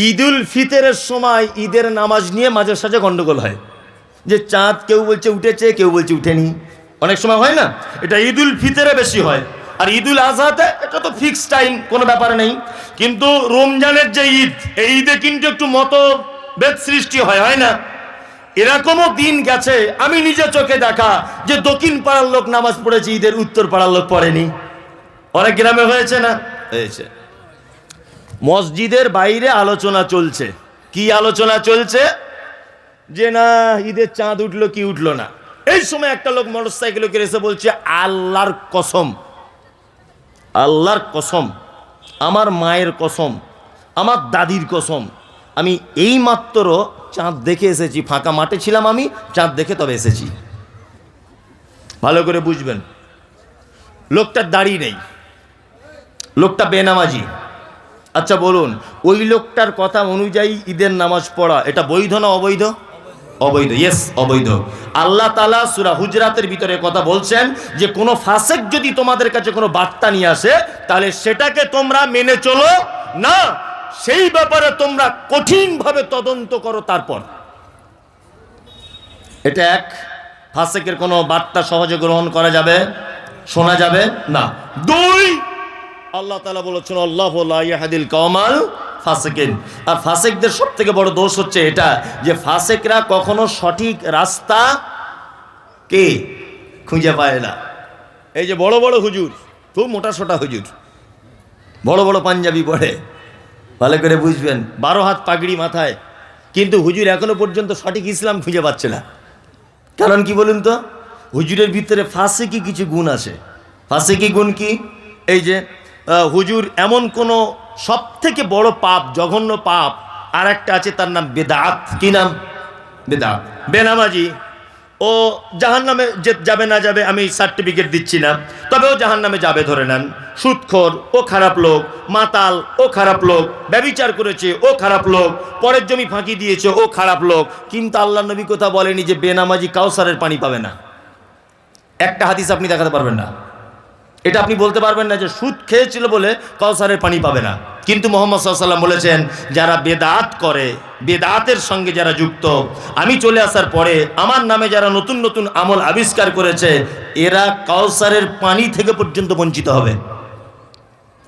ঈদুল ফিতরের সময় ঈদের নামাজ নিয়ে মাঝে সাঝে গন্ডগোল হয়, যে চাঁদ কেউ বলছে উঠেছে, কেউ বলছে উঠেনি, অনেক সময় হয় না। এটা ঈদুল ফিতরে বেশি হয়, আর ঈদুল আজহাতে এটা তো ফিক্সড টাইম, কোনো ব্যাপার নেই। কিন্তু রমজানের যে ঈদ, এই ঈদে কিন্তু একটু মতভেদ সৃষ্টি হয় না? এরকমও দিন গেছে আমি নিজে চোখে দেখা, যে দক্ষিণ পাড়ার লোক নামাজ পড়েছে, ঈদের উত্তর পাড়ার লোক পড়েনি। অনেক গ্রামে হয়েছে না? হয়েছে। মসজিদের বাইরে আলোচনা চলছে। কি আলোচনা চলছে? যে না ঈদের চাঁদ উঠলো কি উঠলো না। এই সময় একটা লোক মোটরসাইকেলে করে এসে বলছে, আল্লাহর কসম, আল্লাহর কসম, আমার মায়ের কসম, আমার দাদির কসম, আমি এই মাত্র চাঁদ দেখে এসেছি, ফাঁকা মাঠে ছিলাম আমি, চাঁদ দেখে তবে এসেছি। ভালো করে বুঝবেন, লোকটার দাড়ি নেই, লোকটা বেনামাজি। আচ্ছা বলুন, ওই লোকটার কথা অনুযায়ী ঈদের নামাজ পড়া এটা বৈধ না অবৈধ? অবৈধ, ইয়েস অবৈধ। আল্লাহ তাআলা সূরা হুজরাতের ভিতরে কথা বলছেন যে কোনো ফাসিক যদি তোমাদের কাছে কোনো বার্তা নিয়ে আসে, তাহলে সেটাকে তোমরা মেনে চলো না, সেই ব্যাপারে তোমরা কঠিনভাবে তদন্ত করো। তারপর এটা এক, ফাসিকের কোনো বার্তা সহজে গ্রহণ করা যাবে, শোনা যাবে না। দুই, আল্লাহ তাআলা বলেছেন আল্লাহু লা ইয়াহদিল কওমাল ফাসিকিন। আর ফাসিকদের সব থেকে বড় দোষ হচ্ছে এটা, যে ফাসিকরা কখনো সঠিক রাস্তা কে খুঁজে পায় না। এই যে বড় বড় হুজুর, খুব মোটা সোটা হুজুর, বড় বড় পাঞ্জাবি পরে, ভালো করে বুঝবেন, 12 হাত পাগড়ি মাথায়, কিন্তু হুজুর এখনো পর্যন্ত সঠিক ইসলাম খুঁজে পাচ্ছে না। কারণ কি বলুন তো? হুজুরের ভিতরে ফাসিকি কিছু গুণ আছে। ফাসিকি গুণ কি? এই যে হুজুর এমন কোনো সব থেকে বড় পাপ, জঘন্য পাপ আর একটা আছে, তার নাম বেদাত। কি নাম? বেদাত। বেনামাজি ও জাহান্নামে যাবে না যাবে আমি সার্টিফিকেট দিচ্ছি না, তবে ও জাহান্নামে যাবে ধরে নেন। সুদখোর, ও খারাপ লোক। মাতাল, ও খারাপ লোক। ব্যভিচার করেছে, ও খারাপ লোক। পরের জমি ফাঁকি দিয়েছে, ও খারাপ লোক। কিন্তু আল্লাহ নবী কথা বলেনি যে বেনামাজি কাউসারের পানি পাবে না। একটা হাদিস আপনি দেখাতে পারবেন না। এটা আপনি বলতে পারবেন না যে সুদ খেয়েছিল বলে কাউসারের পানি পাবে না। কিন্তু মুহাম্মদ সাল্লাল্লাহু আলাইহি ওয়াসাল্লাম বলেছেন, যারা বেদাত করে, বেদাতের সঙ্গে যারা যুক্ত, আমি চলে আসার পরে আমার নামে যারা নতুন নতুন আমল আবিষ্কার করেছে, এরা কাউসারের পানি থেকে পর্যন্ত বঞ্চিত হবে।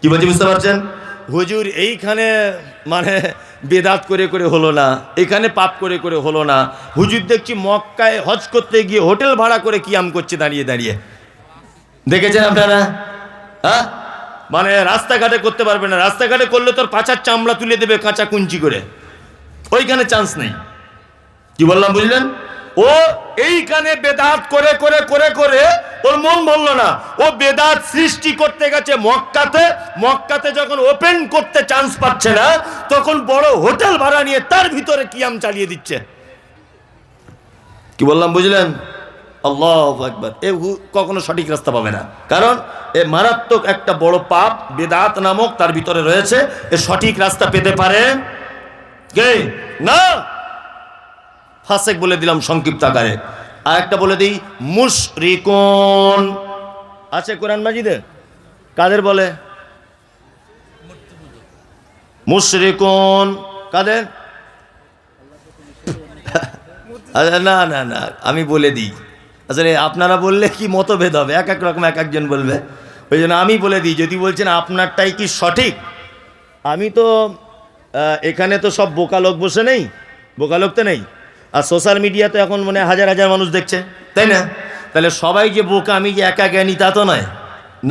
কি বলছি বুঝতে পারছেন? হুজুর এইখানে মানে বেদাত করে করে হলো না, এখানে পাপ করে করে হলো না। হুজুর দেখছি মক্কায় হজ করতে গিয়ে হোটেল ভাড়া করে কিয়াম করছে দাঁড়িয়ে দাঁড়িয়ে। দেখেছেন আপনারা? হ্যাঁ, মানে রাস্তাঘাটে করতে পারবে না, রাস্তাঘাটে করলে তোর পাছার চামড়া তুলে দেবে কাঁচা কুঞ্চি করে, ওইখানে চান্স নেই। কি বললাম বুঝলেন? ও এইখানে বেদাত করে করে করে করে ওর মন বলল না, ও বেদাত সৃষ্টি করতে গেছে মক্কাতে। মক্কাতে যখন ওপেন করতে চান্স পাচ্ছে না, তখন বড় হোটেল ভাড়া নিয়ে তার ভিতরে কিয়াম চালিয়ে দিচ্ছে। কি বললাম বুঝলেন? আল্লাহু আকবার। এ কখনো সঠিক রাস্তা পাবে না, কারণ এ মারাত্মক একটা বড় পাপ বেদাত নামক তার ভিতরে রয়েছে। এ সঠিক রাস্তা পেতে পারে কে? না। ফাসিক বলে দিলাম সংক্ষিপ্ত আকারে। আর একটা বলে দিই, মুশরিকুন আছে কোরআন মাজিদে। কাদের বলে? মুশরিকুন কাদের? না না না, আমি বলে দিই। আসলে আপনারা বললে কি মতভেদ হবে, এক এক রকম এক একজন বলবে, ওই জন্য আমি বলে দিই। যদি বলছেন আপনারটাই কি সঠিক, আমি তো এখানে তো সব বোকা লোক বসে নেই, বোকা লোক তো নেই। আর সোশ্যাল মিডিয়াতে এখন মানে হাজার হাজার মানুষ দেখছে, তাই না? তাহলে সবাই যে বোকা, আমি যে একা জ্ঞানী তা তো নয়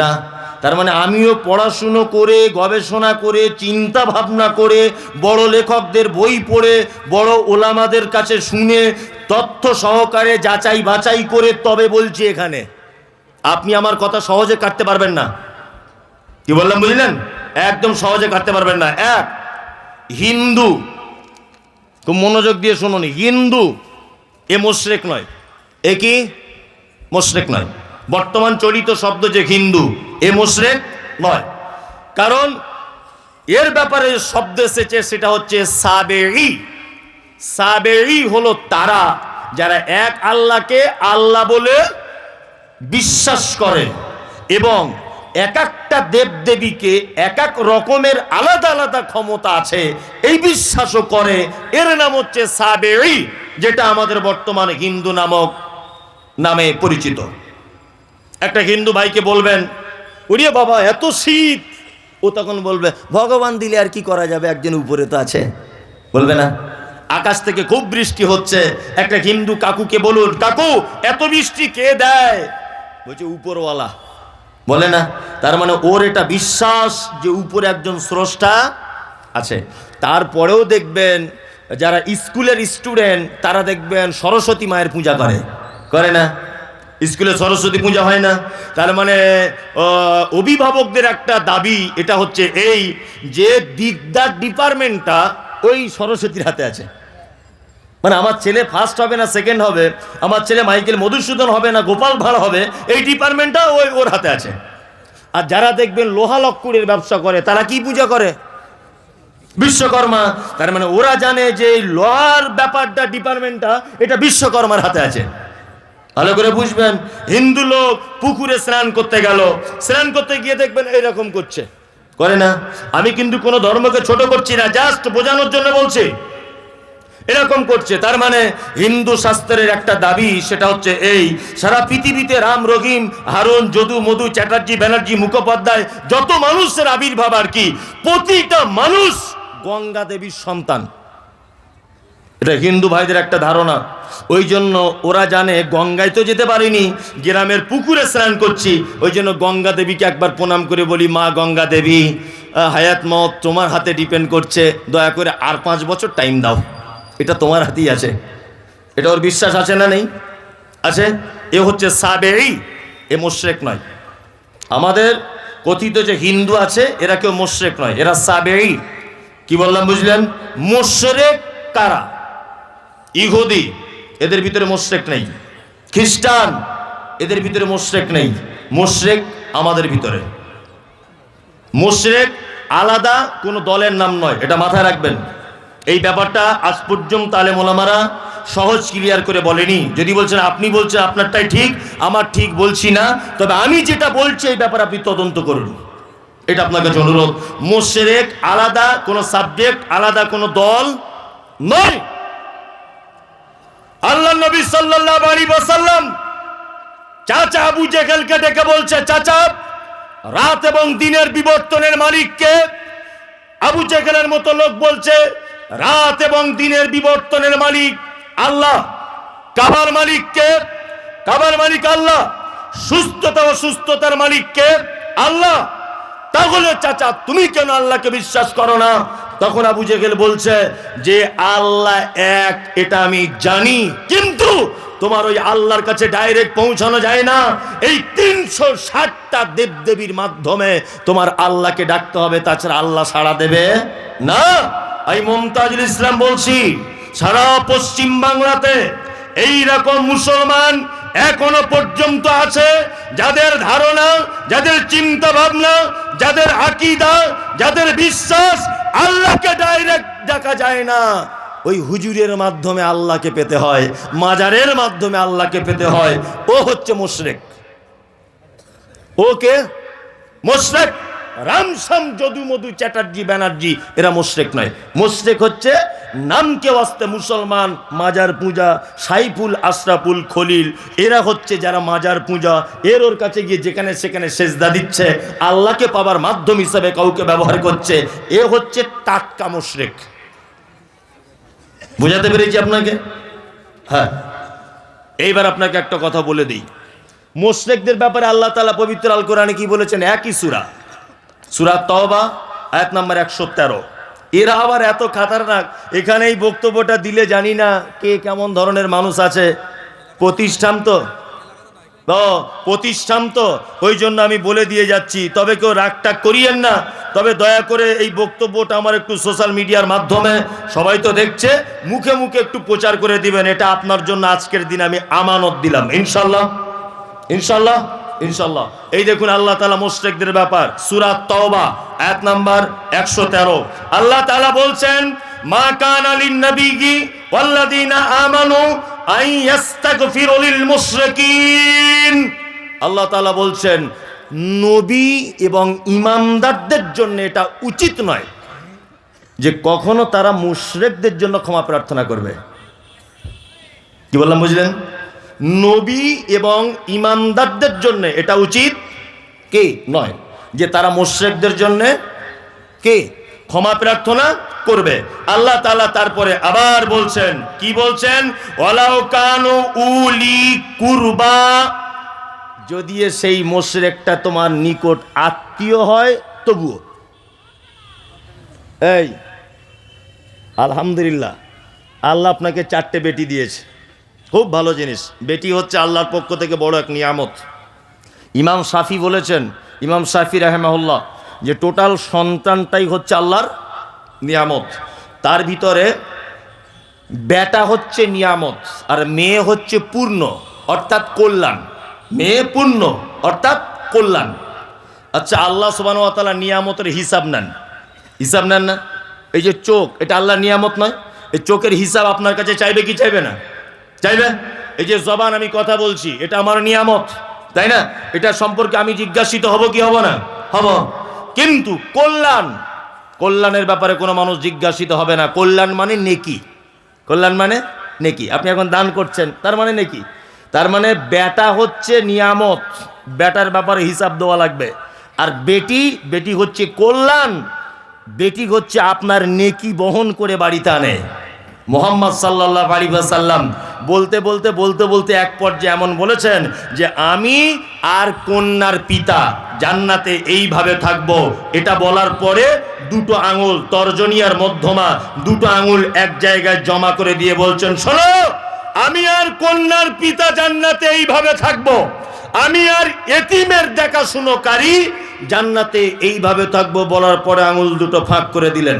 না। তার মানে আমিও পড়াশুনো করে, গবেষণা করে, চিন্তা ভাবনা করে, বড় লেখকদের বই পড়ে, বড় ওলামাদের কাছে শুনে, তথ্য সহকারে যাচাই বাছাই করে তবে বলছি এখানে। আপনি আমার কথা সহজে কাটতে পারবেন না। কি বললাম বুঝলেন? একদম সহজে কাটতে পারবেন না। এক, হিন্দু, খুব মনোযোগ দিয়ে শুনুন, হিন্দু এ মুশরিক নয়। এ কি? মুশরিক নয়। বর্তমান চলিত শব্দ যে হিন্দু, এ মুশরিক নয়। কারণ এর ব্যাপারে শব্দ এসেছে, সেটা হচ্ছে সাবেঈ। সাবেঈ হলো তারা যারা এক আল্লাহকে আল্লাহ বলে বিশ্বাস করে এবং এক একটা দেবদেবীকে এক এক রকমের আলাদা আলাদা ক্ষমতা আছে এই বিশ্বাসও করে। এর নাম হচ্ছে সাবেঈ, যেটা আমাদের বর্তমানে হিন্দু নামে পরিচিত। একটা হিন্দু ভাইকে বলবেন, ওরে বাবা এত শীত, ও তখন বলবে ভগবান দিলে আর কি করা যাবে, একজন উপরে তো আছে, বলবে না? আকাশ থেকে খুব বৃষ্টি হচ্ছে, একটা হিন্দু কাকুকে বলুন, কাকু এত বৃষ্টি কে দেয়? বলছে উপরওয়ালা, বলে না? তার মানে ওর এটা বিশ্বাস যে উপরে একজন স্রষ্টা আছে। তারপরেও দেখবেন যারা স্কুলের স্টুডেন্ট তারা দেখবেন সরস্বতী মায়ের পূজা করে না? স্কুলে সরস্বতী পূজা হয় না? তার মানে অভিভাবকদের একটা দাবি এটা হচ্ছে এই যে বিদ্যার ডিপার্টমেন্টটা ওই সরস্বতীর হাতে আছে। মানে আমার ছেলে ফার্স্ট হবে না সেকেন্ড হবে, আমার ছেলে মাইকেল মধুসূদন হবে না গোপাল ভাঁড় হবে, এই ডিপার্টমেন্টটা ওর হাতে আছে। আর যারা দেখবেন লোহা লক্করের ব্যবসা করে তারা কি পূজা করে? বিশ্বকর্মা। তার মানে ওরা জানে যে এই লোহার ব্যাপারটা ডিপার্টমেন্টটা এটা বিশ্বকর্মার হাতে আছে। ভালো করে বুঝবেন। হিন্দু লোক পুকুরে স্নান করতে গেল, স্নান করতে গিয়ে দেখবেন এইরকম করে না? আমি কিন্তু কোনো ধর্মকে ছোট করছি না, জাস্ট বোঝানোর জন্য বলছি। এরকম করছে, তার মানে হিন্দু শাস্ত্রের একটা দাবি সেটা হচ্ছে এই, সারা পৃথিবীতে রাম, রহিম, হারুন, যদু, মধু, চ্যাটার্জি, ব্যানার্জি, মুখোপাধ্যায় যত মানুষের আবির্ভাব আর কি, প্রতিটা মানুষ গঙ্গা দেবীর সন্তান। এটা হিন্দু ভাইদের একটা ধারণা। ওই জন্য ওরা জানে গঙ্গায় তো যেতে পারিনি, গ্রামের পুকুরে স্নান করছি, ওই জন্য গঙ্গা দেবীকে একবার প্রণাম করে বলি, মা গঙ্গা দেবী, হায়াত মত তোমার হাতে ডিপেন্ড করছে, দয়া করে আর 5 বছর টাইম দাও, এটা তোমার হাতেই আছে। এটা ওর বিশ্বাস আছে না নেই? আছে। এ হচ্ছে সাবেঈ, এ মুশরিক নয়। আমাদের কথিত যে হিন্দু আছে এরা কেউ মুশরিক নয়, এরা সাবেঈ। কি বললাম বুঝলেন? মুশরিক কারা? ইহুদি, এদের ভিতরে মুশরিক নেই। খ্রিস্টান, এদের ভিতরে মুশরিক নেই। মুশরিক আমাদের ভিতরে। মুশরিক আলাদা কোনো দলের নাম নয়, এটা মাথায় রাখবেন। এই ব্যাপারটা আজ পর্যন্ত আলেম ওলামারা সহজ ক্লিয়ার করে বলেনি। যদি বলছেন আপনি বলছেন আপনারটাই ঠিক, আমার ঠিক বলছি না, তবে আমি যেটা বলছি এই ব্যাপারে আপনি তদন্ত করুন, এটা আপনার কাছে অনুরোধ। মুশরিক আলাদা কোনো সাবজেক্ট, আলাদা কোনো দল নয়। আল্লাহ নবী সাল্লাল্লাহু আলাইহি ওয়াসাল্লাম চাচা আবু জেহেলকে ডেকে বলছে, চাচা রাত এবং দিনের বিবর্তনের মালিককে? আবু জেহেলের মতো লোক বলছে রাত এবং দিনের বিবর্তনের মালিক আল্লাহ। কাবার মালিককে? কাবার মালিক আল্লাহ। সুস্থতা ও সুস্থতার মালিককে? আল্লাহ। তাহলে চাচা তুমি কেন আল্লাহকে বিশ্বাস করো না? তখন আবু জেহেল বলছে যে আল্লাহ এক, এটা আমি জানি, কিন্তু তোমার ওই আল্লাহর কাছে ডাইরেক্ট পৌঁছানো যায় না। এই 360টা দেবদেবীর মাধ্যমে তোমার আল্লাহকে ডাকতে হবে, তাছাড়া আল্লাহ সাড়া দেবে না। আমি মুমতাজুল ইসলাম বলছি, সারা পশ্চিম বাংলাতে এই রকম মুসলমান এখনো পর্যন্ত আছে যাদের ধারণা, যাদের চিন্তা ভাবনা, যাদের আকীদা, যাদের বিশ্বাস আল্লাহকে ডাইরেক্ট ডাকা যায় না, ওই হুজুরের মাধ্যমে আল্লাহকে পেতে হয়, মাজারের মাধ্যমে আল্লাহকে পেতে হয়। ও হচ্ছে মুশরিক। ওকে মুশরিক। রামসাম, যদু, মধু, চ্যাটার্জি, ব্যানার্জি এরা মুশরিক নয়। মুশরিক হচ্ছে নামকে ওয়াস্তে মুসলমান, মাজার পূজা, সাইফুল, আশরাফুল, খলিল, এরা হচ্ছে যারা মাজার পূজা, ওর কাছে গিয়ে যেখানে সেখানে সেজদা দিচ্ছে, আল্লাহকে পাবার মাধ্যম হিসাবে কাউকে ব্যবহার করছে, এ হচ্ছে টাটকা মুশরিক। বুঝাতে পেরেছি আপনাকে? হ্যাঁ। এইবার আপনাকে একটা কথা বলে দিই, মুশরিকদের ব্যাপারে আল্লাহ তাআলা পবিত্র আল কোরআনে কি বলেছেন? একই সূরা, সূরা তওবা আয়াত নাম্বার 113। এরা আবার এত খাতারনাক, এখানে এই বক্তব্যটা দিলে জানি না কে কেমন ধরনের মানুষ আছে। প্রতিষ্ঠান তো ওই জন্য আমি বলে দিয়ে যাচ্ছি, তবে কেউ রাগটাগ করিয়েন না। তবে দয়া করে এই বক্তব্যটা আমার একটু সোশ্যাল মিডিয়ার মাধ্যমে, সবাই তো দেখছে, মুখে মুখে একটু প্রচার করে দিবেন। এটা আপনার জন্য আজকের দিন আমি আমানত দিলাম, ইনশাল্লাহ ইনশাল্লাহ ইনশাল্লাহ। এই দেখুন আল্লাহ তাআলা মুশরিকদের ব্যাপার, সূরা তওবা আয়াত নাম্বার 113। আল্লাহ তাআলা বলছেন, মা কানা লিন নাবিয়্যি ওয়াল্লাযীনা আমানু আন ইস্তাগফিরু লিল মুশরিকিন। আল্লাহ তাআলা বলছেন নবী এবং ইমানদারদের জন্য এটা উচিত নয় যে কখনো তারা মুশরিকদের জন্য ক্ষমা প্রার্থনা করবে। কি বললাম বুঝলেন? নবী এবং ইমানদারদের জন্য এটা উচিত কি নয় যে তারা মুশরিকদের জন্য কি ক্ষমা প্রার্থনা করবে। আল্লাহ তাআলা তারপরে আবার বলছেন, কি বলছেন? ওয়ালাউ কানু উলি কুরবা, যদি সেই মুশরিকটা তোমার নিকট আত্মীয় হয় তবুও। এই আলহামদুলিল্লাহ, আল্লাহ আপনাকে 4টে বেটি দিয়েছে, খুব ভালো জিনিস। বেটি হচ্ছে আল্লাহর পক্ষ থেকে বড় এক নিয়ামত। ইমাম শাফি বলেছেন, ইমাম শাফি রাহিমাহুল্লাহ, যে টোটাল সন্তানটাই হচ্ছে আল্লাহর নিয়ামত। তার ভিতরে বেটা হচ্ছে নিয়ামত আর মেয়ে হচ্ছে পূর্ণ অর্থাৎ কল্যাণ। মেয়ে পূর্ণ অর্থাৎ কল্যাণ। আচ্ছা, আল্লাহ সুবহানাহু ওয়া তাআলা নিয়ামতের হিসাব নেন, হিসাব নেন না? এই যে চোখ, এটা আল্লাহর নিয়ামত নয়? এই চোখের হিসাব আপনার কাছে চাইবে কি চাইবে না? চাইবে। এই যে জবান, আমি কথা বলছি, এটা আমার নিয়ামত, তাই না? এটা সম্পর্কে আমি জিজ্ঞাসিত হব কি হব না? হব। কিন্তু কল্যাণ, কল্যাণের ব্যাপারে কোনো মানুষ জিজ্ঞাসিত হবে না। কল্যাণ মানে নেকি, কল্যাণ মানে নেকি। আপনি এখন দান করছেন, তার মানে নেকি। তার মানে বেটা হচ্ছে নিয়ামত, বেটার ব্যাপারে হিসাব দেওয়া লাগবে। আর বেটি, বেটি হচ্ছে কল্যাণ, বেটি হচ্ছে আপনার নেকি বহন করে বাড়িতে আনে। মুহাম্মদ সাল্লাল্লাহু আলাইহি ওয়াসাল্লাম বলতে বলতে বলতে বলতে এক পর্যায়ে এমন বলেছেন যে আমি আর কন্যার পিতা জান্নাতে এইভাবে থাকব। এটা বলার পরে দুটো আঙুল, তর্জনী আর মধ্যমা, দুটো আঙুল এক জায়গায় জমা করে দিয়ে বলছেন, শোনো, আমি আর কন্যার পিতা জান্নাতে এইভাবে থাকব, আমি আর এতিমের দেখাশুনোকারী জান্নাতে এইভাবে থাকবো। বলার পরে আঙুল দুটো ফাঁক করে দিলেন।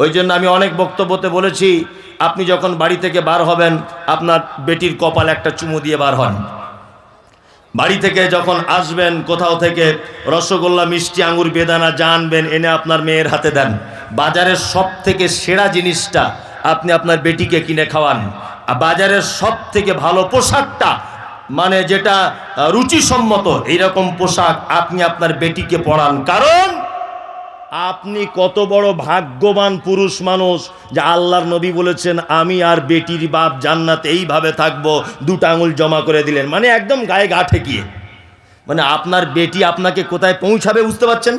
ওই জন্য আমি অনেক বক্তব্যতে বলেছি, আপনি যখন বাড়ি থেকে বার হবেন, আপনার বেটির কপালে একটা চুমু দিয়ে বার হন। বাড়ি থেকে যখন আসবেন, কোথাও থেকে রসগোল্লা, মিষ্টি, আঙুর, বেদানা যা আনবেন এনে আপনার মেয়ের হাতে দেন। বাজারের সব থেকে সেরা জিনিসটা আপনি আপনার বেটিকে কিনে খাওয়ান। বাজারের সব থেকে ভালো পোশাকটা, মানে যেটা রুচিসম্মত, এইরকম পোশাক আপনি আপনার বেটিকে পরান। কারণ আপনি কত বড় ভাগ্যবান পুরুষ মানুষ যে আল্লাহর নবী বলেছেন আমি আর বেটির বাপ জান্নাতে এইভাবে থাকবো, দুটো আঙুল জমা করে দিলেন, মানে একদম গায়ে গা ঠেকিয়ে। মানে আপনার বেটি আপনাকে কোথায় পৌঁছাবে বুঝতে পারছেন?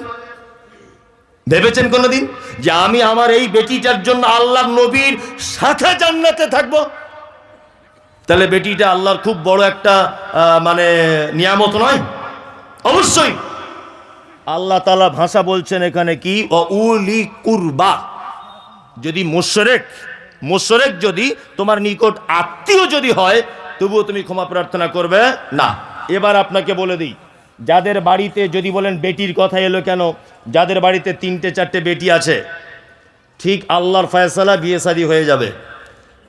ভেবেছেন কোনোদিন যে আমি আমার এই বেটিটার জন্য আল্লাহর নবীর সাথে জান্নাতে থাকবো? তাহলে বেটিটা আল্লাহর খুব বড় একটা মানে নিয়ামত নয়? অবশ্যই। আল্লাহ তাআলা ভাষা বলছেন এখানে কি, উলি কুরবা, যদি মুশরিক যদি তোমার নিকট আত্মীয় যদি হয় তবুও তুমি ক্ষমা প্রার্থনা করবে না। এবার আপনাকে বলে দিই, যাদের বাড়িতে, যদি বলেন বেটির কথা এলো কেন, যাদের বাড়িতে 3টে 4টে বেটি আছে, ঠিক আল্লাহর ফয়সালা বিয়ে শাদী হয়ে যাবে।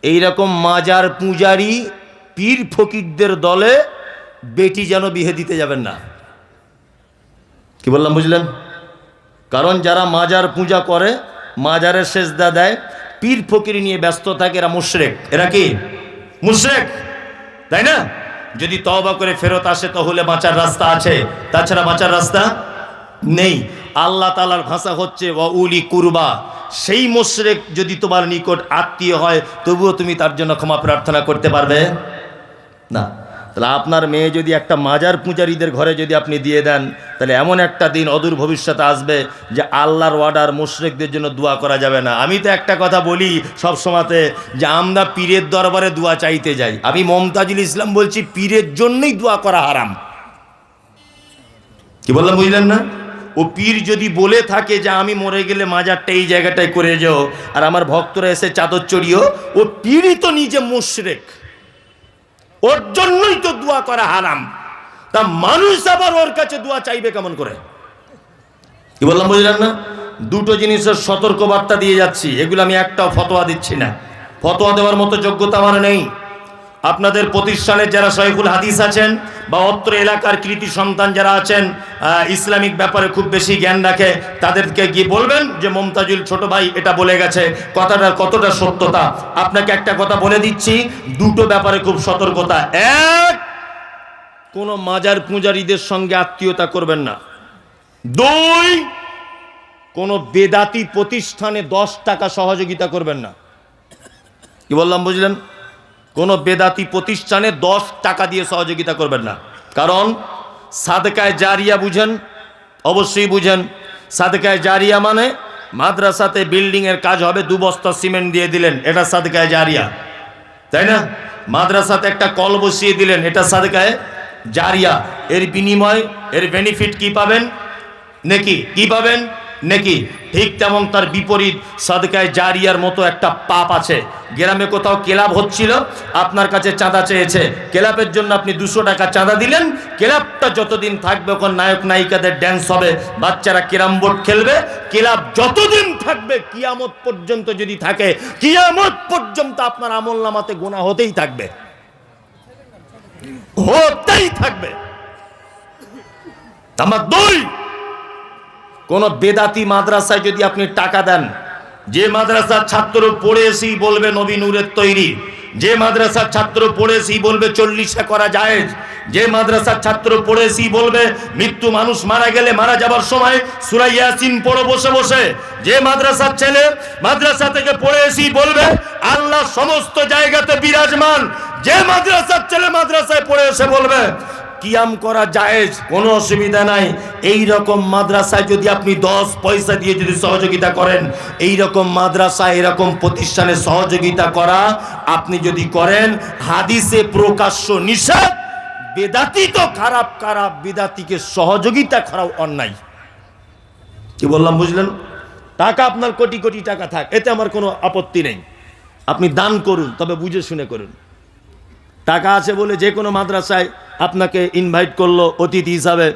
এইরকম মাজার পূজারি পীর ফকিরদের দলে বেটি যেন বিয়ে দিতে যাবেন না। কি বললাম বুঝলেন? কারণ যারা মাজার পূজা করে, মাজারের সেজদা দেয়, পীর ফকির নিয়ে ব্যস্ত থাকে, এরা মুশরিক। এরা কি মুশরিক, তাই না? যদি তওবা করে ফেরত আসে তাহলে বাঁচার রাস্তা আছে, তাছাড়া বাঁচার রাস্তা নেই। আল্লাহ তাআলার ভাষা হচ্ছে ওয়াউলি কুরবা, সেই মুশরিক যদি তোমার নিকট আত্মীয় হয় তবুও তুমি তার জন্য ক্ষমা প্রার্থনা করতে পারবে না। তাহলে আপনার মেয়ে যদি একটা মাজার পূজারীদের ঘরে যদি আপনি দিয়ে দেন, তাহলে এমন একটা দিন অদূর ভবিষ্যতে আসবে যে আল্লাহর ওয়ার্ডার মুশরিকদের জন্য দোয়া করা যাবে না। আমি তো একটা কথা বলি সব সময়তে, যে আমরা পীরের দরবারে দোয়া চাইতে যাই। আমি মমতাজুল ইসলাম বলছি, পীরের জন্যই দোয়া করা হারাম। কি বললাম বুঝলেন না? ও পীর যদি বলে থাকে যে আমি মরে গেলে মাজারটা এই জায়গাটায় করে যাও, আর আমার ভক্তরা এসে চাদর চড়িও, ও পীরই তো নিজে মুশরিক, ওর জন্যই তো দোয়া করা হারাম। তা মানুষ আবার ওর কাছে দোয়া চাইবে কেমন করে? কি বললাম বুঝলেন না? দুটো জিনিসের সতর্ক বার্তা দিয়ে যাচ্ছি, এগুলো আমি একটাও ফতোয়া দিচ্ছি না, ফতোয়া দেওয়ার মতো যোগ্যতা আমার নেই। আপনাদের প্রতিষ্ঠানের যারা শয়খুল হাদিস আছেন বা অত্র এলাকার কৃতি সন্তান যারা আছেন, ইসলামিক ব্যাপারে খুব বেশি জ্ঞান রাখে, তাদেরকে গিয়ে বলবেন যে মমতাজুল ছোট ভাই এটা বলে গেছে, কথাটা কতটা সত্যতা। আপনাকে একটা কথা বলে দিচ্ছি, দুটো ব্যাপারে খুব সতর্কতা। এক, কোনো মাজার পূজারীদের সঙ্গে আত্মীয়তা করবেন না। 2, কোনো বেদাতি প্রতিষ্ঠানে 10 টাকা সহযোগিতা করবেন না। কি বললাম বুঝলেন? কোনো বেদাতি প্রতিষ্ঠানে 10 টাকা দিয়ে সহযোগিতা করবেন না। কারণ সাদকায়ে জারিয়া বুঝেন, অবশ্যই বুঝেন। সাদকায়ে জারিয়া মানে মাদ্রাসাতে বিল্ডিংয়ের কাজ হবে, 2 বস্তা সিমেন্ট দিয়ে দিলেন, এটা সাদকায়ে জারিয়া, তাই না? মাদ্রাসাতে একটা কল বসিয়ে দিলেন, এটা সাদকায়ে জারিয়া। এর বিনিময়, এর বেনিফিট কি পাবেন? নেকি। কি পাবেন? নেকি। ঠিক তেমন তার বিপরীত সাদকায়ে জারিয়ার মতো একটা পাপ আছে। গ্রামে কোথাও ক্লাব হচ্ছিল, আপনার কাছে চাঁদা চেয়েছে, ক্লাবের জন্য আপনি 200 টাকা চাঁদা দিলেন। ক্লাবটা যতদিন থাকবে, ওখানে নায়ক নায়িকাদের ড্যান্স হবে, বাচ্চারা ক্যারাম বোর্ড খেলবে, ক্লাব যতদিন থাকবে, কিয়ামত পর্যন্ত যদি থাকে, কিয়ামত পর্যন্ত আপনার আমলনামাতে গুনাহ হতেই থাকবে, হতেই থাকবে। নাম্বার 2, কোন বেদাতি মাদ্রাসায় যদি আপনি টাকা দেন, যে মাদ্রাসার ছাত্র পড়ে এসেই বলবে নবী নূরের তৈরি, যে মাদ্রাসার ছাত্র পড়ে এসেই বলবে 40 করা জায়েজ, যে মাদ্রাসার ছাত্র পড়ে এসেই বলবে মৃত্যু, মানুষ মারা গেলে মারা যাবার সময় সূরা ইয়াসিন পড়ো বসে বসে, যে মাদ্রাসার ছেলে মাদ্রাসা থেকে পড়ে এসেই বলবে আল্লাহ সমস্ত জায়গাতে বিরাজমান, যে মাদ্রাসার ছেলে মাদ্রাসায় পড়ে এসে বলবে কিয়াম করা জায়েজ, কোনো অসুবিধা নাই, এই রকম মাদ্রাসায় যদি আপনি 10 পয়সা দিয়ে যদি সহযোগিতা করেন, এই রকম মাদ্রাসা, এরকম প্রতিষ্ঠানে সহযোগিতা করা আপনি যদি করেন, হাদিসে প্রকাশ্য নিষেধ। বেদাতি তো খারাপ, খারাপ বেদাতিকে সহযোগিতা করাও অন্যায়। কি বললাম বুঝলেন? টাকা আপনার কোটি কোটি টাকা থাক, এতে আমার কোনো আপত্তি নেই, আপনি দান করুন, তবে বুঝে শুনে করুন। টাকা আছে বলে যে কোনো মাদ্রাসায় আপনাকে ইনভাইট করলো অতিথি হিসাবে,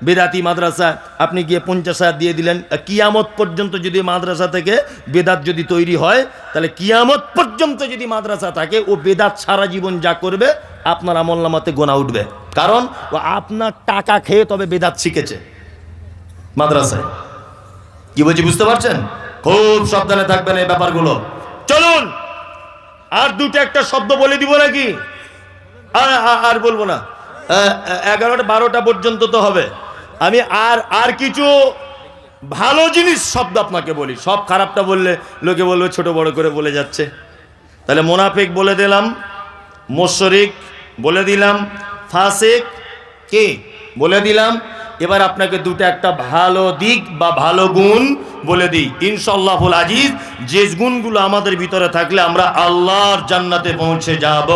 বেদাতি মাদ্রাসা, আপনি গিয়ে 50,000 দিয়ে দিলেন, কিয়ামত পর্যন্ত যদি মাদ্রাসা থেকে বেদাত যদি তৈরি হয়, তাহলে কিয়ামত পর্যন্ত যদি মাদ্রাসা থাকে, ও বেদাত সারা জীবন যা করবে আপনার আমলনামাতে গোনা উঠবে। কারণ ও আপনার টাকা খেয়ে তবে বেদাত শিখেছে মাদ্রাসায়। কি বলছি বুঝতে পারছেন? খুব সাবধানে থাকবেন এই ব্যাপারগুলো। চলুন আর 2টা একটা শব্দ বলে দিব নাকি? আর বলবো না, 11টা 12টা পর্যন্ত তো হবে। আমি আর কিছু ভালো জিনিস শব্দ আপনাকে বলি, সব খারাপটা বললে লোকে বলবে ছোট বড় করে বলে যাচ্ছে। তাহলে মুনাফিক বলে দিলাম, মুশরিক বলে দিলাম, ফাসিক কি বলে দিলাম। এবার আপনাকে 2টা একটা ভালো দিক বা ভালো গুণ বলে দিই ইনশাআল্লাহুল আজিজ, যে গুণগুলো আমাদের ভিতরে থাকলে আমরা আল্লাহর জান্নাতে পৌঁছে যাব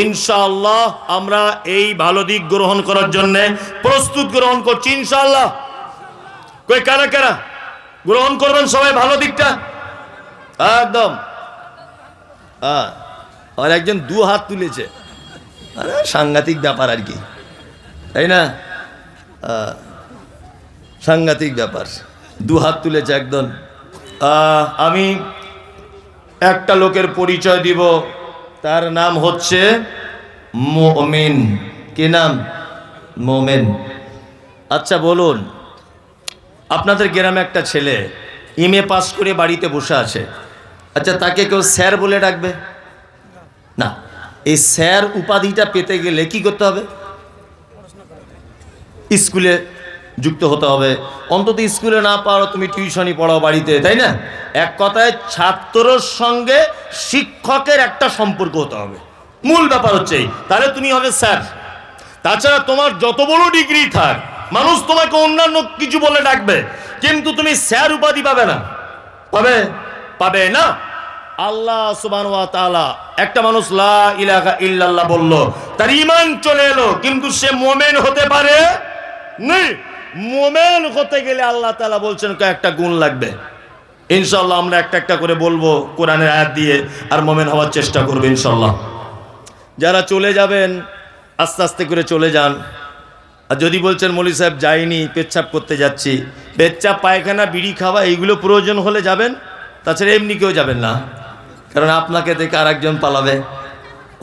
ইনশাআল্লাহ। আমরা এই ভালো দিক গ্রহণ করার জন্য প্রস্তুত গ্রহণ করছি ইনশাআল্লাহ। কই কারা কারা গ্রহণ করবেন সবাই ভালো দিকটা? একদম। আর একজন 2 হাত তুলেছে, আরে সাংঘাতিক ব্যাপার আর কি, তাই না? সাংঘাতিক ব্যাপার, 2 হাত তুলেছে একদম। আমি একটা লোকের পরিচয় দিব, তার নাম হচ্ছে মুমিন। কি নাম? মুমিন। আচ্ছা বলুন, আপনাদের গ্রামে একটা ছেলে এমএ পাস করে বাড়িতে বসে আছে, আচ্ছা তাকে কেউ স্যার বলে ডাকবে না? এই স্যার উপাধিটা পেতে গেলে কি করতে হবে? স্কুলে যুক্ত হতে হবে, অন্তত স্কুলে না পারো তুমি টিউশনই পড়াও বাড়িতে, তাই না? এক কথায় ছাত্রর সঙ্গে শিক্ষকের একটা সম্পর্ক হতে হবে, মূল ব্যাপার হচ্ছে তাহলে তুমি হবে স্যার। তাছাড়া তোমার যত বড় ডিগ্রি থাক, মানুষ তোমাকে অন্যান্য কিছু বলে ডাকবে, কিন্তু তুমি স্যার উপাধি পাবে না। পাবে না। আল্লাহ সুবহানাহু ওয়া তাআলা, একটা মানুষ লা ইলাহা ইল্লাল্লাহ বলল, তার ঈমান চলে এলো, কিন্তু সে মুমিন হতে পারে না। মুমিন হতে গেলে আল্লাহ তাআলা বলছেন কয়েকটা গুণ লাগবে। ইনশাআল্লাহ আমরা একটা একটা করে বলবো কোরআনের আয়াত দিয়ে, আর মুমিন হওয়ার চেষ্টা করব ইনশাআল্লাহ। যারা চলে যাবেন আস্তে আস্তে করে চলে যান। আর যদি বলছেন মৌলভী সাহেব যাইনি, পেচ্ছাপ করতে যাচ্ছি, পেচ্ছাপ পায়খানা বিড়ি খাওয়া এইগুলো প্রয়োজন হলে যাবেন, তাছাড়া এমনি কেউ যাবেন না, কারণ আপনাকে দেখে আর একজন পালাবে।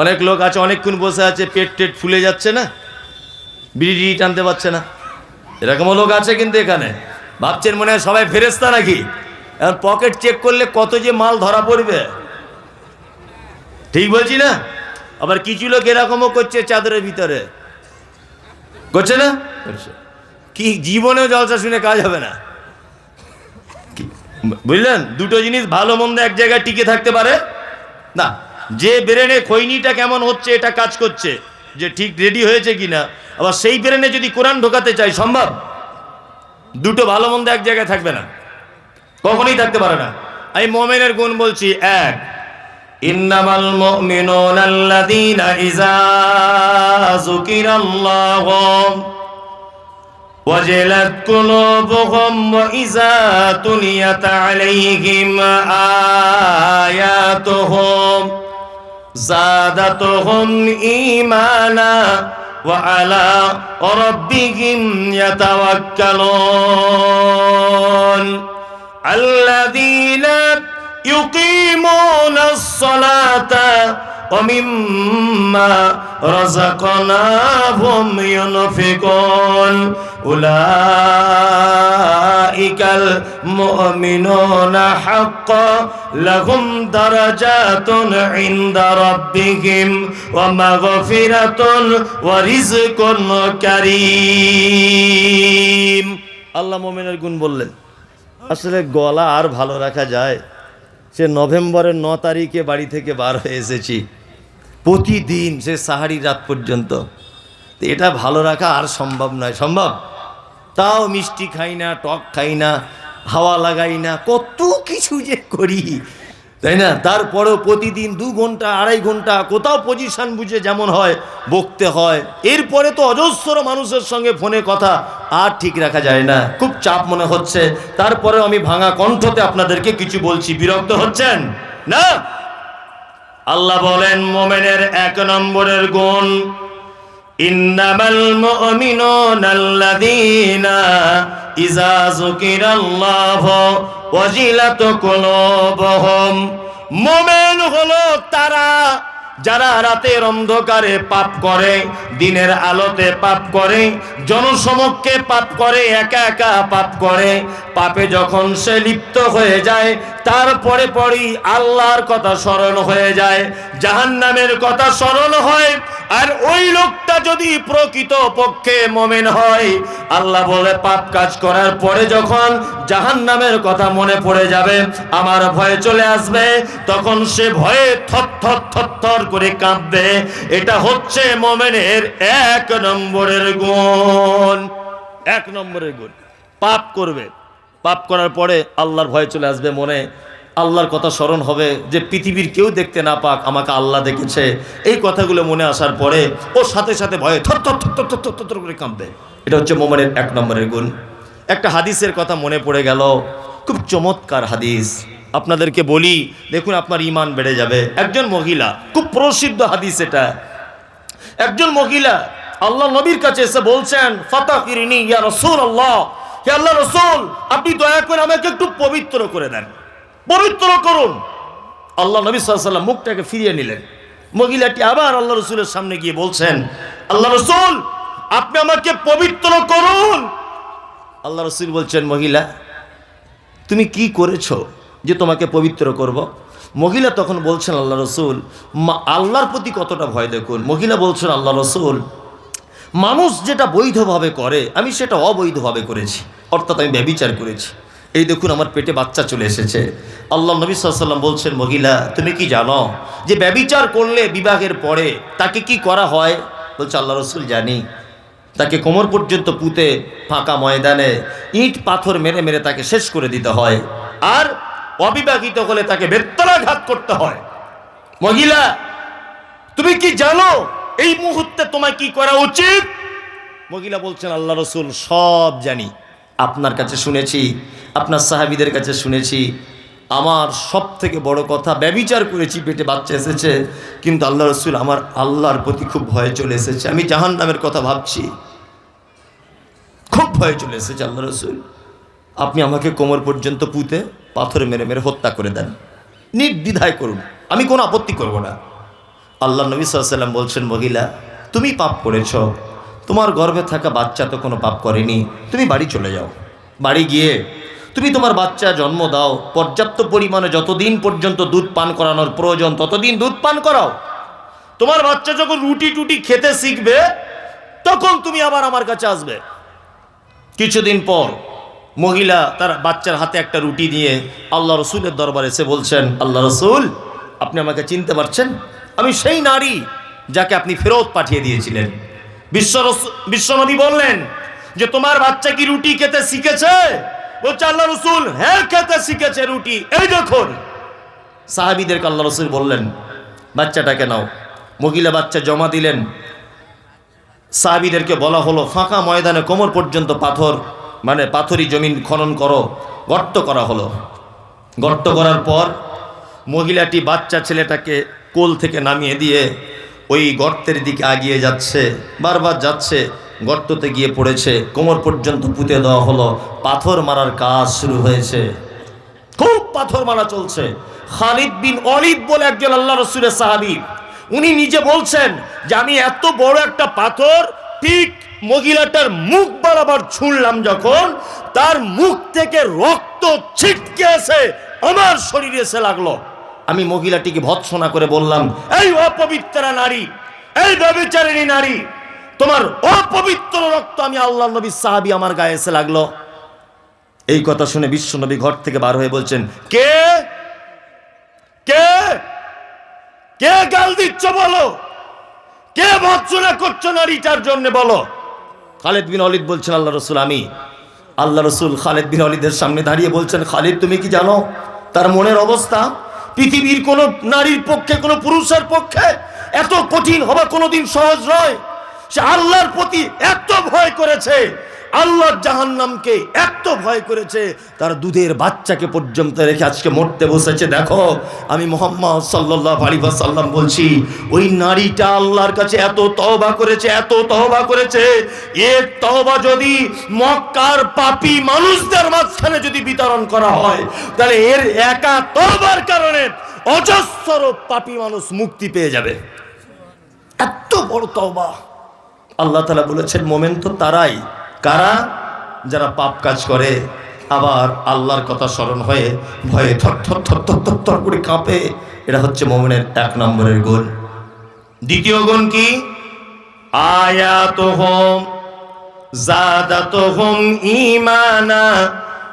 অনেক লোক আছে অনেকক্ষণ বসে আছে, পেট টেট ফুলে যাচ্ছে না, বিড়ি টানতে পারছে না, এরকমও লোক আছে কিন্তু এখানে। ভাবছেন মনে হয় সবাই ফেরেশতা নাকি? এখন পকেট চেক করলে কত যে মাল ধরা পড়বে, ঠিক বলছি না? আবার কিছু লোক এরকমও করছে চাদরের ভিতরে, করছে না? করছে। কি জীবনেও জলসা শুনে কাজ হবে না, বুঝলেন? দুটো জিনিস ভালো মন্দ এক জায়গায় টিকে থাকতে পারে না। যে ব্রেনে খৈনিটা কেমন হচ্ছে এটা কাজ করছে, যে ঠিক রেডি হয়েছে কিনা, আবার সেই ব্রেনে যদি কোরআন ঢোকাতে চাই সম্ভব? দুটো ভালো মন্দ এক জায়গায় থাকবে না, কখনোই থাকতে পারে না। আমি মুমিনের গুণ বলছি, এক, ইন্নামাল মুমিনুনা আল্লাযীনা ইযা যুকিরাল্লাহু ওয়াজিলাত কুলুবুহুম ওয়া ইযা তুলিয়াত আলাইহিম আয়াতুহুম যাদাতুহুম ঈমানা ওয়া আলা রাব্বিহিম ইয়াতাওয়াক্কালুন আল্লাযীনা ইউকিমুনাস সালাতা ওয়া মিম্মা রাযাকনাহুম ইউনফিকুন উলাইকাল মুমিনুনা হাক্কান লাহুম দারাজাতুন ইনদা রাব্বিহিম ওয়া মাগফিরাতুন ওয়া রিজকুন কারীম। আল্লাহ মুমিনের গুণ বললেন। আসলে গলা আর ভালো রাখা যায়? সে নভেম্বরের 9 তারিখে বাড়ি থেকে বার হয়ে এসেছি, প্রতিদিন সে সাহারি রাত পর্যন্ত, এটা ভালো রাখা আর সম্ভব নয়। সম্ভব? তাও মিষ্টি খাই না, টক খাই না, হাওয়া লাগাই না, কত কিছু যে করি, তাই না? তারপরেও প্রতিদিন 2 ঘন্টা 2.5 ঘন্টা কোথাও পজিশন বুঝে যেমন হয় বকতে হয়। এরপরে তো অজস্র মানুষের সঙ্গে ফোনে কথা, আর ঠিক রাখা যায় না, খুব চাপ মনে হচ্ছে। তারপরেও আমি ভাঙা কণ্ঠতে আপনাদেরকে কিছু বলছি, বিরক্ত হচ্ছেন না? আল্লাহ বলেন মুমিনের 1 নম্বরের গুণ, ইন্নামাল মুমিনুনা আল্লাযীনা ইযা যুকিরাল্লাহু ওয়াজিলাত কুলুবুহুম। মুমিন হলো তারা যারা রাতের অন্ধকারে পাপ করে, দিনের আলোতে পাপ করে, জনসমক্ষে পাপ করে, একা একা পাপ করে। পাপে যখন সে লিপ্ত হয়ে যায়, তারপরে পরই আল্লাহর কথা স্মরণ হয়ে যায়, জাহান্নামের কথা স্মরণ হয়। আর ওই লোকটা যদি প্রকৃত পক্ষে মুমিন হয়, আল্লাহ বলে পাপ কাজ করার পরে যখন জাহান্নামের কথা মনে পড়ে যাবে, আমার ভয় চলে আসবে, তখন সে ভয়ে থরথর করে কাঁপবে। এটা হচ্ছে মুমিনের 1 নম্বরের গুণ। 1 নম্বরের গুণ। পাপ করবে, পাপ করার পরে আল্লাহর ভয় চলে আসবে মনে, আল্লাহর কথা স্মরণ হবে যে পৃথিবীর কেউ দেখতে না পাক, আমাকে আল্লাহ দেখেছে। এই কথাগুলো মনে আসার পরে ও সাথে সাথে ভয়ে থর করে কাঁপবে। এটা হচ্ছে মুমিনের 1 নম্বরের গুণ। একটা হাদিসের কথা মনে পড়ে গেল, খুব চমৎকার হাদিস, আপনাদেরকে বলি, দেখুন আপনার ঈমান বেড়ে যাবে। একজন মহিলা, খুব প্রসিদ্ধ হাদিস এটা, একজন মহিলা আল্লাহ নবীর কাছে এসে বলছেন, ফাতাকিরিনি ইয়া রাসূলুল্লাহ, হে আল্লাহ রাসূল, আপনি দয়া করে আমাকে একটু পবিত্র করে দেন, পবিত্র করুন। আল্লাহ নবী সাল্লাল্লাহু আলাইহি ওয়াসাল্লাম মুখটাকে ফিরিয়ে নিলেন। মহিলাটি আবার আল্লাহ রাসূলের সামনে গিয়ে বলছেন, আল্লাহ রাসূল, আপনি আমাকে পবিত্র করুন। আল্লাহ রাসূল বলছেন, মহিলা তুমি কি করেছো যে তোমাকে পবিত্র করব? মহিলা তখন বলছেন, আল্লাহ রাসূল, আল্লাহর প্রতি কতটা ভয় দেখুন। মহিলা বলছেন, আল্লাহ রাসূল, মানুষ যেটা বৈধভাবে করে আমি সেটা অবৈধভাবে করেছি, অর্থাৎ আমি ব্যভিচার করেছি। এই দেখুন আমার পেটে বাচ্চা চলে এসেছে। আল্লাহ নবী সাল্লাল্লাহু আলাইহি ওয়াসাল্লাম বলছেন, মহিলা তুমি কি জানো যে ব্যভিচার করলে বিবাহের পরে তাকে কি করা হয়? বলছে, আল্লাহ রাসূল জানি। তাকে কোমর পর্যন্ত পুঁতে ফাঁকা ময়দানে ইট পাথর মেরে মেরে তাকে শেষ করে দিতে হয়, আর অবিবাহিত হলে তাকে বেত্তরাঘাত করতে হয়। মহিলা তুমি কি জানো এই মুহূর্তে তোমার কি করা উচিত? মহিলা বলছেন, আল্লাহ রাসূল সব জানি, আপনার কাছে শুনেছি, আপনার সাহাবীদের কাছে শুনেছি। আমার সব থেকে বড় কথা, ব্যভিচার করেছি, পেটে বাচ্চা এসেছে, কিন্তু আল্লাহ রাসূল আমার আল্লাহর প্রতি খুব ভয় চলে এসেছে, আমি জাহান্নামের কথা ভাবছি, খুব ভয় চলে এসেছে। আল্লাহ রাসূল আপনি আমাকে কোমর পর্যন্ত পুঁতে পাথর মেরে মেরে হত্যা করে দেন, নির্দ্বিধায় করুন, আমি কোনো আপত্তি করব না। আল্লাহ নবী সাল্লাল্লাহু আলাইহি ওয়াসাল্লাম বলছেন, মহিলা তুমি পাপ করেছ, তোমার গর্ভে থাকা বাচ্চা তো কোনো পাপ করেনি, তুমি বাড়ি চলে যাও, বাড়ি গিয়ে তুমি তোমার বাচ্চা জন্ম দাও, পর্যাপ্ত পরিমাণে যতদিন পর্যন্ত দুধ পান করানোর প্রয়োজন ততদিন দুধ পান করাও। তোমার বাচ্চা যখন রুটি টুটি খেতে শিখবে তখন তুমি আবার আমার কাছে আসবে। কিছুদিন পর মহিলা তার বাচ্চার হাতে একটা রুটি নিয়ে আল্লাহ রসুলের দরবারে এসে বলছেন, আল্লাহ রসুল, আপনি আমাকে চিনতে পারছেন? আমি সেই নারী যাকে আপনি ফেরত পাঠিয়ে দিয়েছিলেন। বিশ্বনবী বললেন যে তোমার বাচ্চা কি রুটি খেতে শিখেছে? বলছে আল্লাহ রসুল, হ্যাঁ খেতে শিখেছে রুটি, এই দেখুন। সাহাবীদেরকে আল্লাহ রসুল বললেন, বাচ্চাটাকে নাও। মহিলা বাচ্চা জমা দিলেন। সাহাবীদেরকে বলা হলো, ফাঁকা ময়দানে কোমর পর্যন্ত পাথর, মানে পাথরি জমিন খনন করো। গর্ত করা হলো। গর্ত করার পর মহিলাটি বাচ্চা ছেলেটাকে কোল থেকে নামিয়ে দিয়ে ওই গর্তের দিকে আগিয়ে যাচ্ছে, বারবার যাচ্ছে, গর্ততে গিয়ে পড়েছে, কোমর পর্যন্ত পুঁতে দেওয়া হলো। পাথর মারার কাজ শুরু হয়েছে, খুব পাথর মারা চলছে। খালিদ বিন ওয়ালিদ বলে একজন আল্লাহ রসুলের সাহাবী, উনি নিজে বলছেন যে আমি এত বড় একটা পাথর ঠিক মহিলাটার মুখ বরাবর ছুঁড়লাম, যখন তার মুখ থেকে রক্ত ছিটকে এসে আমার শরীরে এসে লাগলো। আমি মহিলাটিকে ভৎসনা করে বললাম, এই অপবিত্রা নারী, এই ব্যভিচারিণী নারী, তোমার অপবিত্র রক্ত আমি আল্লাহ নবী সাহাবী আমার গায়ে এসে লাগলো। এই কথা শুনে বিশ্বনবী ঘর থেকে বার হয়ে বলছেন, কে কে কে গাল দিচ্ছ বলো, কে ভৎসনা করছো নারীটার জন্য বলো। খালিদ বিন ওয়ালিদ বলছেন, আল্লাহ রসুল আমি। আল্লাহ রসুল খালিদ বিন ওয়ালিদের সামনে দাঁড়িয়ে বলছেন, খালিদ তুমি কি জানো তার মনের অবস্থা? পৃথিবীর কোন নারীর পক্ষে, কোন পুরুষের পক্ষে এত কঠিন হওয়া কোনোদিন সহজ নয়। সে আল্লাহর প্রতি এত ভয় করেছে, আল্লাহর জাহান্নামকে এত ভয় করেছে, তার দুধের বাচ্চাকে পর্যন্ত রেখে আজকে মরতে বসেছে। দেখো আমি মুহাম্মদ সাল্লাল্লাহু আলাইহি ওয়াসাল্লাম বলছি, ওই নারীটা আল্লাহর কাছে এত তওবা করেছে, এত তওবা করেছে, এর তওবা যদি মক্কার পাপী মানুষদের মাঝখানে যদি বিতরণ করা হয়, তাহলে এর একা তওবার কারণে অজস্র পাপী মানুষ মুক্তি পেয়ে যাবে। এত বড় তওবা। আল্লাহ তাআলা বলেছেন, মোমেন তো তারাই, কারা? যারা পাপ কাজ করে আবার আল্লাহর কথা স্মরণ হয়ে ভয়ে থর থর থর থর থর থর করে কাঁপে। এটা হচ্ছে মুমিনের 1 নম্বরের গুণ। দ্বিতীয় গুণ কি? আয়াতুহুম যাদাতুহুম ঈমানা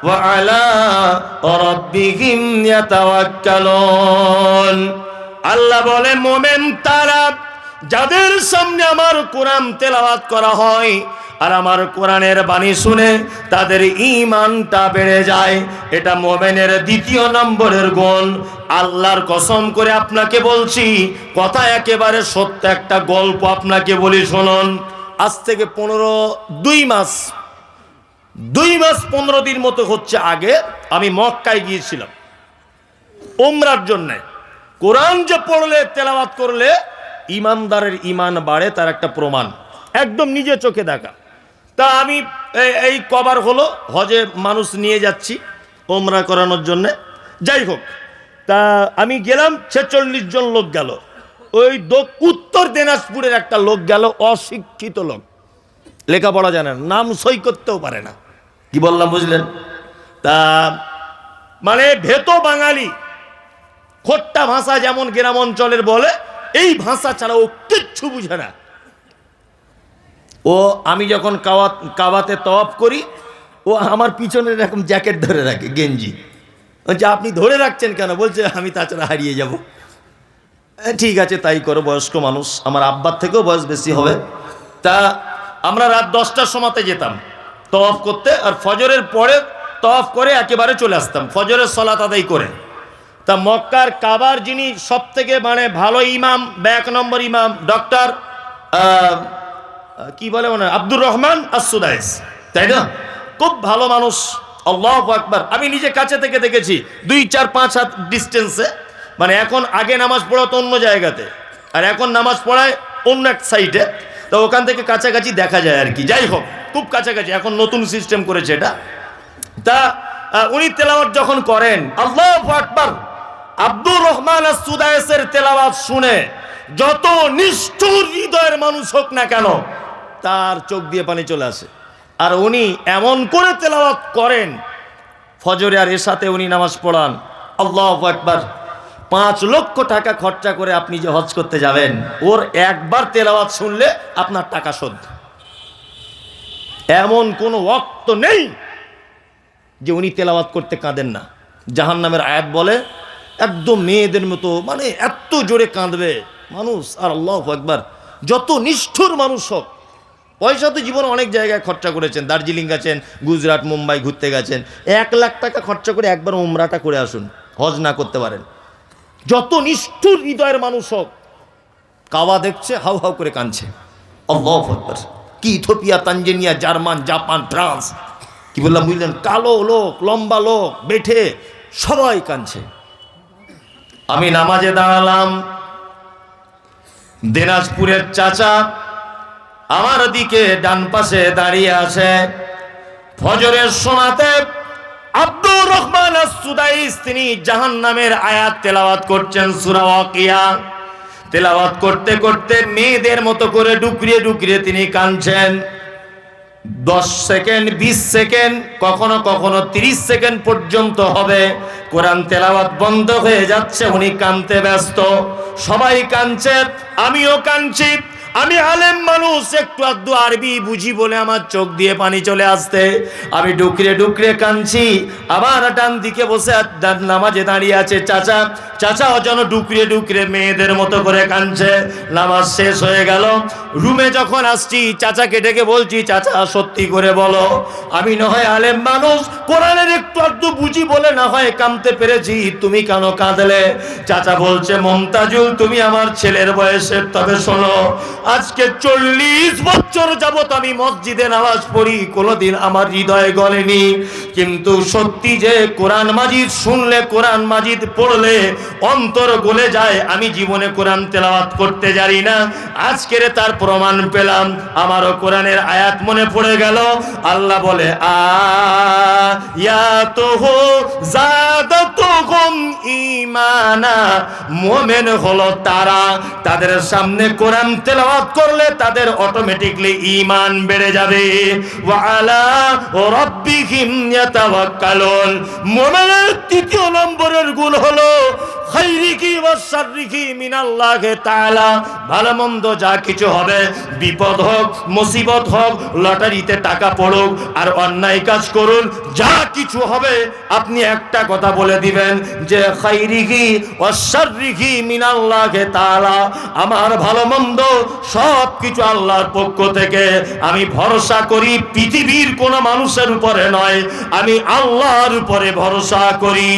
ওয়া আলা রাব্বিহিম ইয়াতাওয়াক্কালুন। আল্লাহ বলে, মুমিন তারা যাদের সামনে আমার কোরআন তেলাওয়াত করা হয় আর আমার কোরআনের বাণী শুনে তাদের ঈমানটা বেড়ে যায়। এটা মুমিনের 2 নম্বরের গুণ। আল্লাহর কসম করে আপনাকে বলছি, কথা একেবারে সত্য। একটা গল্প আপনাকে বলি, শুনুন। আজ থেকে 2 মাস 15 দিন মতো হচ্ছে আগে আমি মক্কায় গিয়েছিলাম উমরার জন্য। কোরআন যে পড়লে, তেলাওয়াত করলে ইমানদারের ঈমান বাড়ে, তার একটা প্রমাণ একদম নিজে চোখে দেখা। তা আমি এই কবার হলো হজে মানুষ নিয়ে যাচ্ছি ওমরা করানোর জন্যে। যাই হোক, তা আমি গেলাম, 46 জন লোক গেল। ওই উত্তর দিনাজপুরের একটা লোক গেল, অশিক্ষিত লোক, লেখাপড়া জানে না, নাম সই করতেও পারে না। কি বললাম বুঝলেন? তা মানে ভেতো বাঙালি, খোট্টা ভাষা যেমন গ্রাম অঞ্চলের বলে, এই ভাষা ছাড়া ও কিচ্ছু বুঝে না। ও আমি যখন কাবাতে তওয়াফ করি, ও আমার পিছনে এরকম জ্যাকেট ধরে রাখে, গেঞ্জি। বলছে আপনি ধরে রাখছেন কেন? বলছে আমি তাছাড়া হারিয়ে যাব। ঠিক আছে তাই করো, বয়স্ক মানুষ, আমার আব্বার থেকেও বয়স বেশি হবে। তা আমরা রাত 10টার সময়তে যেতাম তওয়াফ করতে, আর ফজরের পরে তওয়াফ করে একেবারে চলে আসতাম ফজরের সালাত আদায় করে। তা মক্কার কাবার যিনি সব থেকে মানে ভালো ইমাম, 1 নম্বর ইমাম, ডক্টর কি বলে মনে, আব্দুর রহমান আস-সুদাইস, তাই না? খুব ভালো মানুষ। আল্লাহু আকবার। আমি নিজে কাছে থেকে দেখেছি, 2-4-5 হাত ডিস্টেন্সে। মানে এখন আগে নামাজ পড়াতো অন্য জায়গাতে, আর এখন নামাজ পড়ায় অন্য এক সাইডে। তো ওখান থেকে কাছাকাছি দেখা যায় আর কি। যাই হোক, খুব কাছাকাছি, এখন নতুন সিস্টেম করেছে এটা। তা উনি তেলাওয়াত যখন করেন, আল্লাহু আকবার, আব্দুর রহমান আস-সুদাইসের তেলাওয়াত শুনে যত নিষ্ঠুর হৃদয়ের মানুষ হোক না কেন, তার চোখ দিয়ে পানি চলে আসে। আর উনি এমন করে তেলাওয়াত করেন, ফজরে আর এশাতে উনি নামাজ পড়ান। আল্লাহু আকবার। 5 লক্ষ টাকা খরচা করে আপনি যে হজ করতে যাবেন, ওর একবার তেলাওয়াত শুনলে আপনার টাকা শোধ। এমন কোনো ওয়াক্ত নেই যে উনি তেলাওয়াত করতে কাঁদেন না। জাহান্নামের আয়াত বলে একদম মেয়েদের মতো, মানে এত জোরে কাঁদবে মানুষ। আর আল্লাহু আকবার, যত নিষ্ঠুর মানুষ হোক, পয়সা তো জীবনে অনেক জায়গায় খরচা করেছেন, দার্জিলিং গেছেন, গুজরাট, মুম্বাই ঘুরতে গেছেন, 1 লাখ টাকা খরচা করে একবার উমরাটা করে আসুন, হজ না করতে পারেন। যত নিষ্ঠুর হৃদয়ের মানুষ হোক, কাবা দেখছে হাউ হাউ করে কাঁদছে। আল্লাহু আকবার। কি Ethiopia, Tanzania, German, Japan, France, কি বললাম বুঝলেন, কালো লোক, লম্বা লোক, বেঠে, সবাই কাঁদছে। আমি নামাজে দাঁড়ালাম, দিনাজপুরের চাচা আমার দিকে ডান পাশে দাঁড়িয়ে আছে। ফজরের সময়তে আব্দুর রহমান আস-সুদাইস তিনি জাহান্নামের আয়াত তেলাওয়াত করছেন, সূরা ওয়াকিয়া তেলাওয়াত করতে করতে মেয়েদের মতো করে ডুকরিয়ে ডুকরিয়ে তিনি কাঁদছেন। 10 সেকেন্ড, 20 সেকেন্ড, কখনো কখনো 30 সেকেন্ড পর্যন্ত হবে, কোরআন তেলাওয়াত বন্ধ হয়ে যাচ্ছে, উনি কাঁদতে ব্যস্ত। সবাই কাঁদছে, আমিও কাঁদছি। আমি আলেম মানুষ, একটু আধটু আরবি বুঝি বলে আমার চোখ দিয়ে পানি চলে আসতে আমি ডুকরে ডুকরে কাঁদছি। আবার ডান দিকে বসে নামাজে দাঁড়িয়ে আছে চাচা, চাচাও যেন ডুকরে ডুকরে মেয়েদের মতো করে কাঁদছে। নামাজ শেষ হয়ে গেল, রুমে যখন আসছি চাচাকে ডেকে বলছি, চাচা সত্যি করে বলো, আমি না হয় আলেম মানুষ, কোরআনের একটু আধটু বুঝি বলে না হয় কাঁদতে পেরেছি, তুমি কেন কাঁদলে? চাচা বলছে, মমতাজুল তুমি আমার ছেলের বয়সের, তবে শোনো, আজকে 40 বছর যাবত আমি মসজিদে নামাজ পড়ি, কোনোদিন আমার হৃদয়ে গলেনি, কিন্তু সত্যি যে কোরআন মাজিদ শুনলে, কোরআন মাজিদ পড়লে অন্তর গলে যায়। আমি জীবনে কোরআন তেলাওয়াত করতে জানি না, আজকের তার প্রমাণ পেলাম। আমারও কোরআনের আয়াত মনে পড়ে গেল। আল্লাহ বলে, আয়াতুহু যাদাতুহুম ঈমানা, মুমিন হলো তারা, তাদের সামনে কোরআন তেলাওয়াত করলে তাদের অটোমেটিকলি ঈমান বেড়ে যাবে। ওয়া আলা রাব্বিহিম ইয়াতাওয়াক্কালুন, মুমিনের 3য় নম্বরের গুণ হলো খাইরিহি ওয়া শাররিহি মিনাল্লাহি তাআলা, ভালো মন্দ যা কিছু হবে, বিপদ হোক, মুসিবত হোক, লটারিতে টাকা পড়ুক আর অন্যায় কাজ করুন, যা কিছু হবে আপনি একটা কথা বলে দিবেন যে খাইরিহি ওয়া শাররিহি মিনাল্লাহি তাআলা, আমার ভালো মন্দ সব কিছু আল্লাহর পক্ষ থেকে। আমি ভরসা করি পৃথিবীর কোন মানুষের উপরে নয়, আমি আল্লাহর উপরে ভরসা করি।